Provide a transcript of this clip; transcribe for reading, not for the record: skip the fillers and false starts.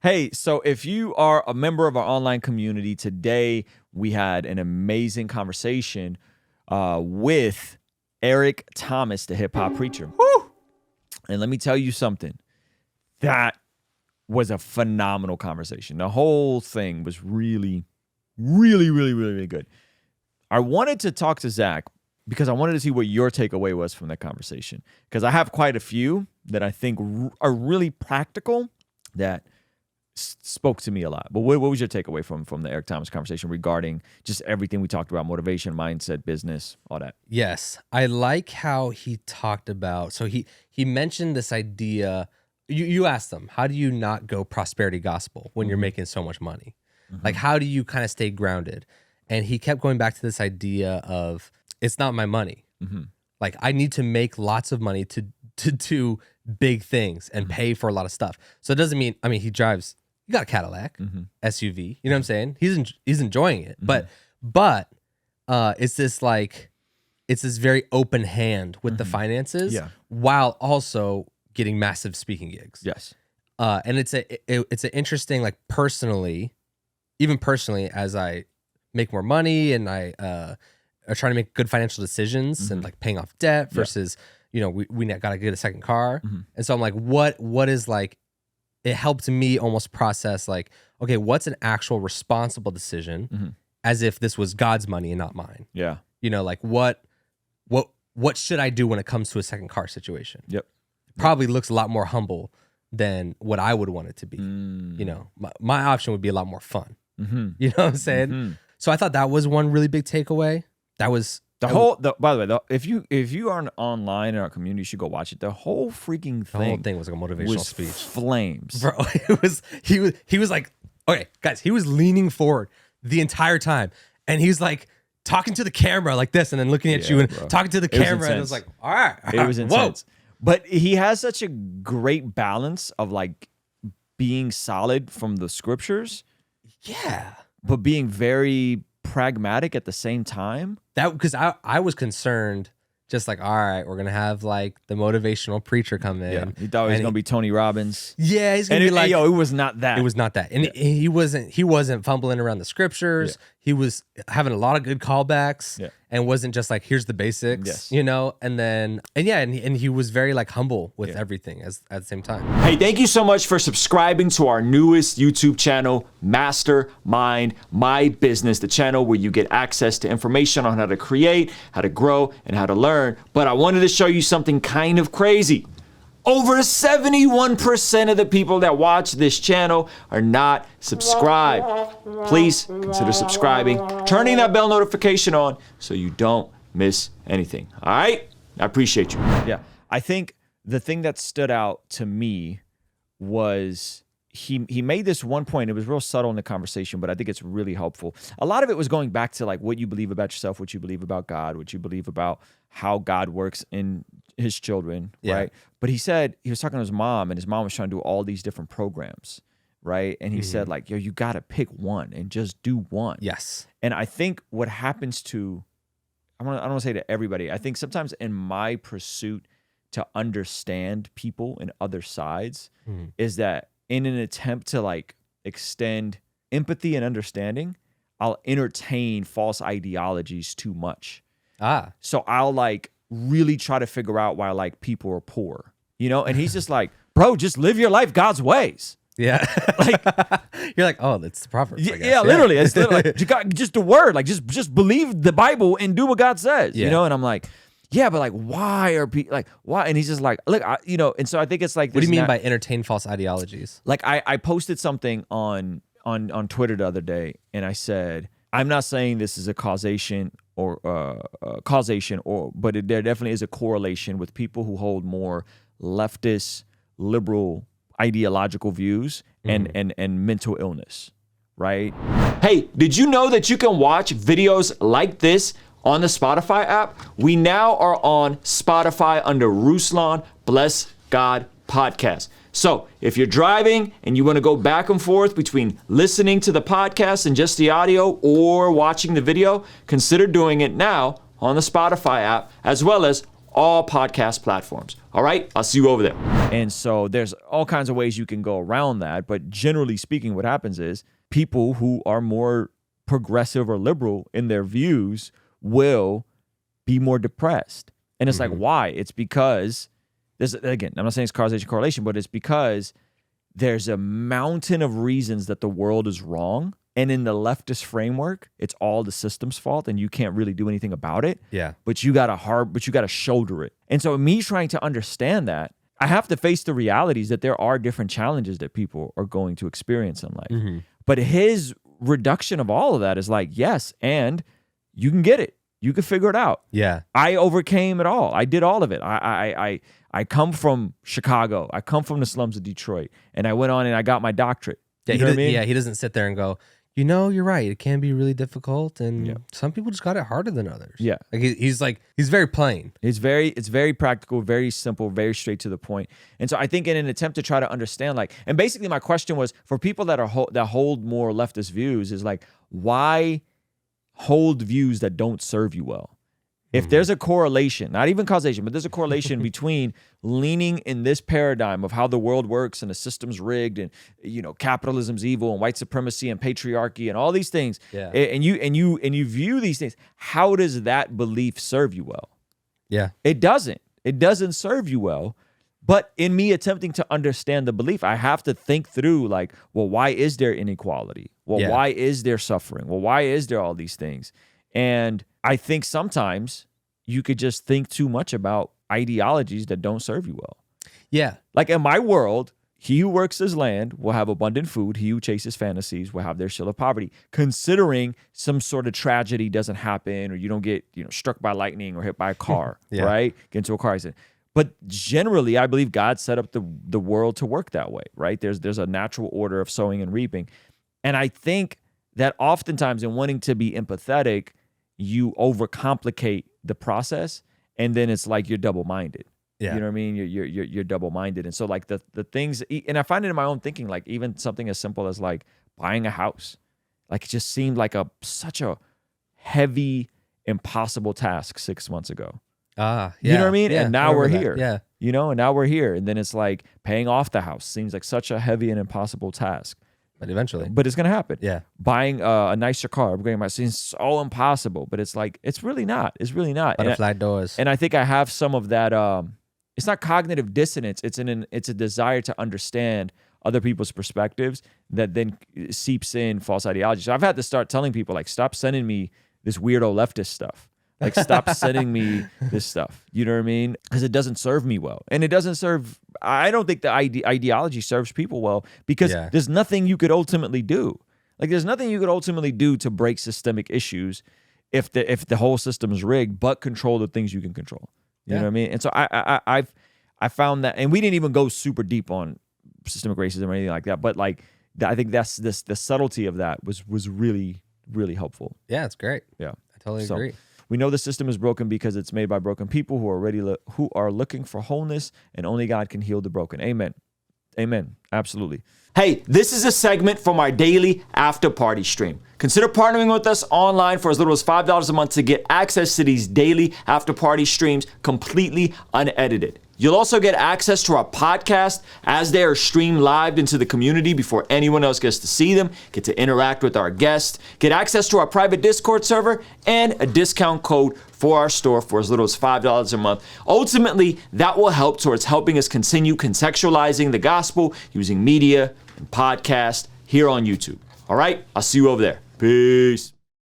Hey, so if you are a member of our online community, today we had an amazing conversation with Eric Thomas, the hip hop preacher. Woo! And let me tell you something. That was a phenomenal conversation. The whole thing was really, really, really, really, really good. I wanted to talk to Zach because I wanted to see what your takeaway was from that conversation. Because I have quite a few that I think are really practical that spoke to me a lot. But what was your takeaway from the Eric Thomas conversation regarding just everything we talked about, motivation, mindset, business, all that? Yes. I like how he talked about, so he mentioned this idea. You asked him, how do you not go prosperity gospel when you're making so much money? Like, how do you kind of stay grounded? And he kept going back to this idea of, it's not my money. Like, I need to make lots of money to do big things and pay for a lot of stuff. So it doesn't mean, he drives, you got a Cadillac, SUV, you know what I'm saying? He's enjoying it. But it's this very open hand with the finances while also getting massive speaking gigs. Yes. And it's an interesting, like, even personally, as I make more money and I are trying to make good financial decisions and like paying off debt versus, we got to get a second car. And so I'm like, what is like, it helped me almost process like, okay, what's an actual responsible decision as if this was God's money and not mine? Yeah. Like what should I do when it comes to a second car situation? Yep. Probably looks a lot more humble than what I would want it to be. My option would be a lot more fun. You know what I'm saying? So I thought that was one really big takeaway. That was by the way, if you aren't online in our community, you should go watch it. The whole freaking thing. The whole thing was like a motivational was speech. Flames. Bro, he was like, okay, guys, he was leaning forward the entire time. And he's like talking to the camera like this and then looking at you and talking to the camera. And it was like, all right. It was intense. Whoa. But he has such a great balance of like being solid from the scriptures. Yeah. But being very pragmatic at the same time. That because I was concerned, just like, all right, we're gonna have like the motivational preacher come in. Yeah, he thought it was gonna be Tony Robbins. Yeah, he's gonna be like, it was not that. It was not that, and he wasn't fumbling around the scriptures. Yeah. He was having a lot of good callbacks, and wasn't just like, here's the basics, and he was very like humble with everything at the same time. Hey, thank you so much for subscribing to our newest YouTube channel, Mastermind My Business, the channel where you get access to information on how to create, how to grow, and how to learn. But I wanted to show you something kind of crazy. Over 71% of the people that watch this channel are not subscribed. Please consider subscribing, turning that bell notification on so you don't miss anything. All right? I appreciate you. Yeah. I think the thing that stood out to me was he made this one point. It was real subtle in the conversation, but I think it's really helpful. A lot of it was going back to like what you believe about yourself, what you believe about God, what you believe about how God works in his children, right? But he said, he was talking to his mom, and his mom was trying to do all these different programs, right? And he said like, yo, you got to pick one and just do one. Yes. And I think what happens to, I don't want to say to everybody, I think sometimes in my pursuit to understand people and other sides is that in an attempt to like extend empathy and understanding, I'll entertain false ideologies too much. So I'll like really try to figure out why like people are poor, and he's just like, bro, just live your life God's ways. Yeah. Like you're like, oh, that's the Proverbs, I guess. Yeah, literally. It's literally like, you got just the word, like just believe the Bible and do what God says, and I'm like, yeah, but like, why are people like, why? And he's just like, look, and so I think it's like, what do you mean by entertain false ideologies? Like I posted something on Twitter the other day, and I said, I'm not saying this is a causation, but there definitely is a correlation with people who hold more leftist, liberal, ideological views and mental illness, right? Hey, did you know that you can watch videos like this on the Spotify app? We now are on Spotify under Ruslan Bless God Podcast. So if you're driving and you want to go back and forth between listening to the podcast and just the audio or watching the video, consider doing it now on the Spotify app, as well as all podcast platforms. All right, I'll see you over there. And so there's all kinds of ways you can go around that. But generally speaking, what happens is people who are more progressive or liberal in their views will be more depressed. And it's like, why? It's because there's, again, I'm not saying it's causation correlation, but it's because there's a mountain of reasons that the world is wrong. And in the leftist framework, it's all the system's fault and you can't really do anything about it. Yeah. But you gotta shoulder it. And so me trying to understand that, I have to face the realities that there are different challenges that people are going to experience in life. But his reduction of all of that is like, yes, and you can get it. You can figure it out. Yeah. I overcame it all. I did all of it. I come from Chicago. I come from the slums of Detroit. And I went on and I got my doctorate. Yeah, you know what I mean? Yeah, he doesn't sit there and go, you know, you're right. It can be really difficult, and some people just got it harder than others. Yeah, like he's very plain. It's very practical, very simple, very straight to the point. And so I think in an attempt to try to understand, like, and basically my question was for people that hold more leftist views is like, why hold views that don't serve you well? If there's a correlation, not even causation, but there's a correlation between leaning in this paradigm of how the world works and the system's rigged and, you know, capitalism's evil and white supremacy and patriarchy and all these things, and you view these things, how does that belief serve you well? Yeah. It doesn't. It doesn't serve you well. But in me attempting to understand the belief, I have to think through like, well, why is there inequality? Well, why is there suffering? Well, why is there all these things? And I think sometimes you could just think too much about ideologies that don't serve you well. Yeah. Like in my world, he who works his land will have abundant food. He who chases fantasies will have their share of poverty. Considering some sort of tragedy doesn't happen or you don't get, you know, struck by lightning or hit by a car, right? Get into a car accident. But generally, I believe God set up the world to work that way, right? There's a natural order of sowing and reaping. And I think that oftentimes in wanting to be empathetic, you overcomplicate the process, and then it's like you're double-minded. Yeah. You know what I mean? You're double-minded. And so like the things, and I find it in my own thinking, like even something as simple as like buying a house, like it just seemed like such a heavy, impossible task 6 months ago. You know what I mean? Yeah, and now we're here. Yeah. You know, and now we're here. And then it's like paying off the house seems like such a heavy and impossible task. But eventually. But it's going to happen. Yeah. Buying a nicer car, upgrading my seems so impossible, but it's like, it's really not. It's really not. Butterfly doors. And I think I have some of that, it's not cognitive dissonance. It's a desire to understand other people's perspectives that then seeps in false ideology. So I've had to start telling people like, stop sending me this weirdo leftist stuff. Like, stop sending me this stuff. You know what I mean? Because it doesn't serve me well. And it doesn't serve, I don't think the ideology serves people well because there's nothing you could ultimately do. Like, there's nothing you could ultimately do to break systemic issues if the whole system is rigged, but control the things you can control. You know what I mean? And so I found that, and we didn't even go super deep on systemic racism or anything like that, but like, I think that's the subtlety of that was really, really helpful. Yeah, it's great. Yeah. I totally agree. We know the system is broken because it's made by broken people who are looking for wholeness, and only God can heal the broken. Amen. Amen. Absolutely. Hey, this is a segment from our daily after party stream. Consider partnering with us online for as little as $5 a month to get access to these daily after party streams completely unedited. You'll also get access to our podcast as they are streamed live into the community before anyone else gets to see them, get to interact with our guests, get access to our private Discord server, and a discount code for our store for as little as $5 a month. Ultimately, that will help towards helping us continue contextualizing the gospel using media and podcast here on YouTube. All right, I'll see you over there. Peace.